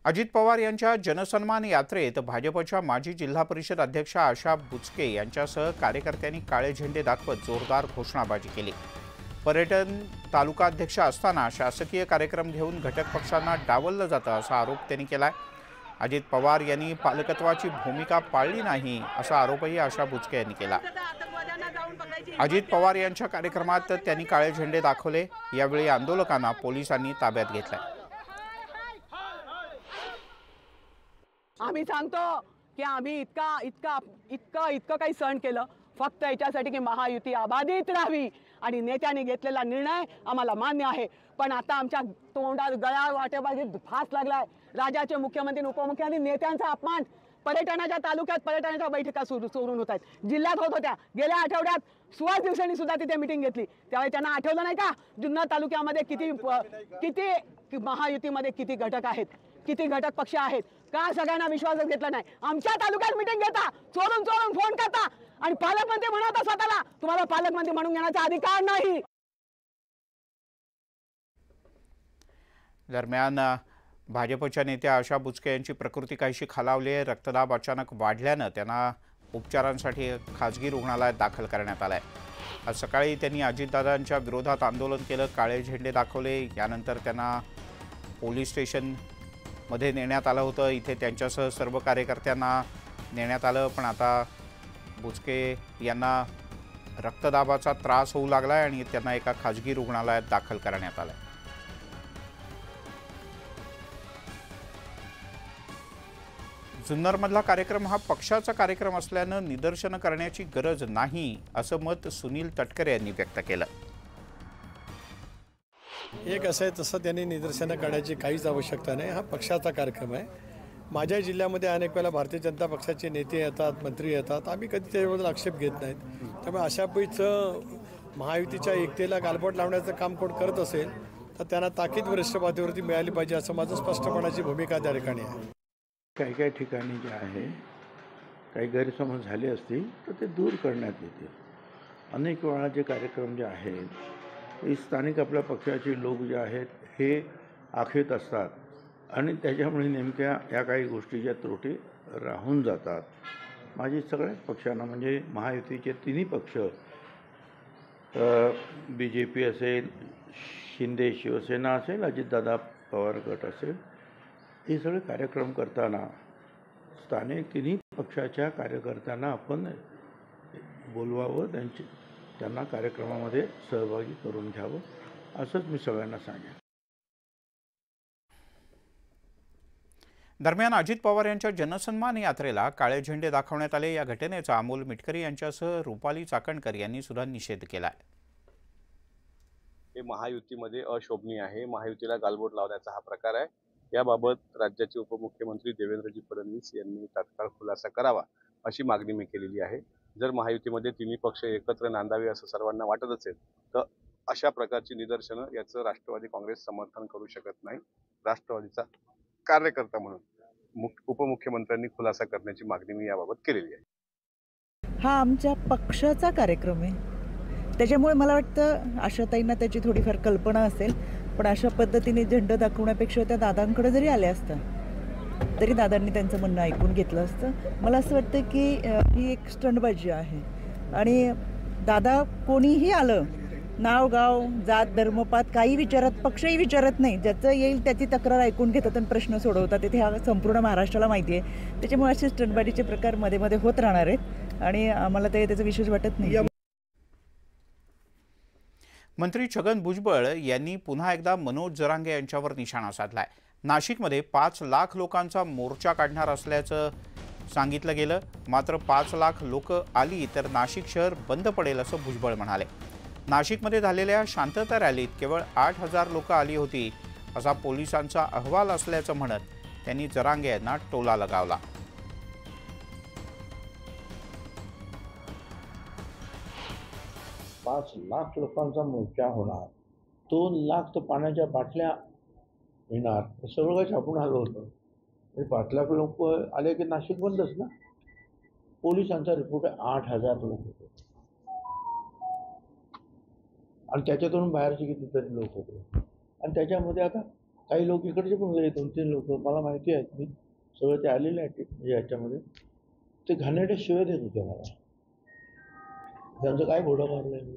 अजित पवार यांच्या जनसन्मान यात्रेत भाजपच्या माजी जिल्हा परिषद अध्यक्षा आशा बुचके यांच्यासह कार्यकर्त्यांनी काळे झेंडे दाखवत जोरदार घोषणाबाजी केली। पर्यटन तालुका अध्यक्ष असताना शासकीय कार्यक्रम घेऊन घटक पक्षांना डावललं जातं असा आरोप त्यांनी केलाय। अजित पवार यांनी पालकत्वाची भूमिका पाळली नाही असा आरोपही आशा बुचके यांनी केला। अजित पवार यांच्या कार्यक्रमात त्यांनी काळे झेंडे दाखवले। यावेळी आंदोलकांना पोलिसांनी ताब्यात घेतलं। आम्ही सांगतो की आम्ही इतकं काही सण केलं फक्त याच्यासाठी की महायुती अबाधित राहावी आणि नेत्यांनी घेतलेला निर्णय आम्हाला मान्य आहे। पण आता आमच्या तोंडात गळ्यात वाटेबाजी फास लागलाय। राज्याचे मुख्यमंत्री उपमुख्यमंत्री नेत्यांचा अपमान, पर्यटनाच्या तालुक्यात पर्यटनाच्या बैठका सुरून होत आहेत, जिल्ह्यात होत होत्या। गेल्या आठवड्यात सुहास दिवसांनी सुद्धा तिथे मीटिंग घेतली, त्यावेळी त्यांना आठवलं नाही का जुन्नर तालुक्यामध्ये किती महायुतीमध्ये किती घटक आहेत, किती घटक पक्ष आहेत, का सगळ्यांना विश्वासात घेतला नाही। आमच्या तालुक्यात मीटिंग घेता, चोरून फोन करता आणि पालकमंत्री म्हणता स्वतःला। तुम्हाला पालकमंत्री म्हणून घेण्याचा अधिकार नाही। दरम्यान भाजपच्या नेत्या आशा बुचके यांची प्रकृती काहीशी खालावली आहे। रक्तदाब अचानक वाढल्यानं त्यांना उपचारांसाठी खाजगी रुग्णालयात दाखल करण्यात आलंय। आज सकाळी त्यांनी अजितदादांच्या विरोधात आंदोलन केलं, काळे झेंडे दाखवले। यानंतर त्यांना पोलीस स्टेशनमध्ये नेण्यात आलं होतं। इथे त्यांच्यासह सर्व कार्यकर्त्यांना नेण्यात आलं, पण आता बुचके यांना रक्तदाबाचा त्रास होऊ लागलाय आणि त्यांना एका खाजगी रुग्णालयात दाखल करण्यात आलंय। जुन्नरमधला कार्यक्रम हा पक्षाचा कार्यक्रम असल्यानं निदर्शनं करण्याची गरज नाही असं मत सुनील तटकरे यांनी व्यक्त केलं। एक असं आहे तसं त्यांनी निदर्शनं करण्याची काहीच आवश्यकता नाही। हा पक्षाचा कार्यक्रम आहे। माझ्या जिल्ह्यामध्ये अनेक वेळा भारतीय जनता पक्षाचे नेते येतात, मंत्री येतात, आम्ही कधी त्याच्याबद्दल आक्षेप घेत नाहीत। त्यामुळे अशा पैचं महायुतीच्या एकतेला गालबोट लावण्याचं काम कोण करत असेल तर त्यांना ताकीद वरिष्ठ पातळीवरती मिळाली पाहिजे असं माझं स्पष्टपणाची भूमिका त्या ठिकाणी आहे। काही काही ठिकाणी जे आहे काही गैरसमज झाले असतील तर ते दूर करण्यात येतील। अनेक वेळा जे कार्यक्रम जे आहेत ते स्थानिक आपल्या पक्षाचे लोक जे आहेत हे आखत असतात आणि त्याच्यामुळे नेमक्या या काही गोष्टीच्या त्रुटी राहून जातात। माझी सगळ्याच पक्षांना म्हणजे महायुतीचे तिन्ही पक्ष BJP असेल, शिंदे शिवसेना असेल, अजितदादा पवार गट असेल, हे सगळे कार्यक्रम करताना स्थानिक तिन्ही पक्षाच्या कार्यकर्त्यांना आपण बोलवावं, त्यांना कार्यक्रमामध्ये सहभागी करून घ्यावं असंच मी सगळ्यांना सांगेन। दरम्यान अजित पवार यांच्या जनसन्मान यात्रेला काळे झेंडे दाखवण्यात आले। या घटनेचा अमोल मिटकरी यांच्यासह रुपाली चाकणकर यांनी सुद्धा निषेध केलाय। हे महायुतीमध्ये अशोभनीय आहे। महायुतीला गालबोट लावण्याचा हा प्रकार आहे। याबाबत राज्याचे उपमुख्यमंत्री देवेंद्रजी फडणवीस यांनी तात्काळ खुलासा करावा अशी मागणी मी केलेली आहे। जर महायुतीमध्ये तिन्ही पक्ष एकत्र नांदावे असं सर्वांना वाटत असेल तर अशा प्रकारची निदर्शनं याचं राष्ट्रवादी काँग्रेस समर्थन करू शकत नाही। राष्ट्रवादीचा कार्यकर्ता म्हणून उपमुख्यमंत्र्यांनी खुलासा करण्याची मागणी मी याबाबत केलेली आहे। हा आमच्या पक्षाचा कार्यक्रम आहे, त्याच्यामुळे मला वाटतं आशाताईंना त्याची थोडीफार कल्पना असेल, पण अशा पद्धतीने झेंडा दाखवण्यापेक्षा त्या दादांकडे जरी आल्या असत्या तरी दादांनी त्यांचं म्हणणं ऐकून घेतलं असतं। मला असं वाटतं की ही एक स्टंटबाजी आहे आणि दादा कोणीही आलं, नाव गाव जात धर्मपात काही विचारत, पक्षही विचारत नाही, ज्याचं येईल त्याची तक्रार ऐकून घेतात आणि प्रश्न सोडवतात। इथे हा संपूर्ण महाराष्ट्राला माहिती आहे। त्याच्यामुळे असे स्टंटबाजीचे प्रकार मध्ये मध्ये होत राहणार आहेत आणि आम्हाला त्याचा विशेष वाटत नाही। मंत्री छगन भुजबळ यांनी पुन्हा एकदा मनोज जरांगे यांच्यावर निशाणा साधलाय। नाशिकमध्ये 5 लाख लोकांचा मोर्चा काढणार असल्याचं सांगितलं गेलं, मात्र 5 लाख लोक आली तर नाशिक शहर बंद पडेल असं भुजबळ म्हणाले। नाशिकमध्ये झालेल्या शांतता रॅलीत केवळ 8,000 लोक आली होती असा पोलिसांचा अहवाल असल्याचं म्हणत त्यांनी जरांगे यांना टोला लगावला। 5 लाख लोकांचा मोर्चा होणार, 2 लाख तर पाण्याच्या बाटल्या येणार, सगळं काही छापून आलं होतं। 5 लाख लोक आले की नाशिक बंदच ना। पोलिसांचा रिपोर्ट आहे 8,000 लोक होते आणि त्याच्यातून बाहेरचे कितीतरी लोक होते आणि त्याच्यामध्ये आता काही लोक इकडचे पण होते, 2-3 लोक मला माहिती आहेत, मी सगळं ते आलेले आहेत म्हणजे याच्यामध्ये. ते घाणेरड्या शिव्या देत होते मला. त्यांचं काय घोडा मारलंय मी.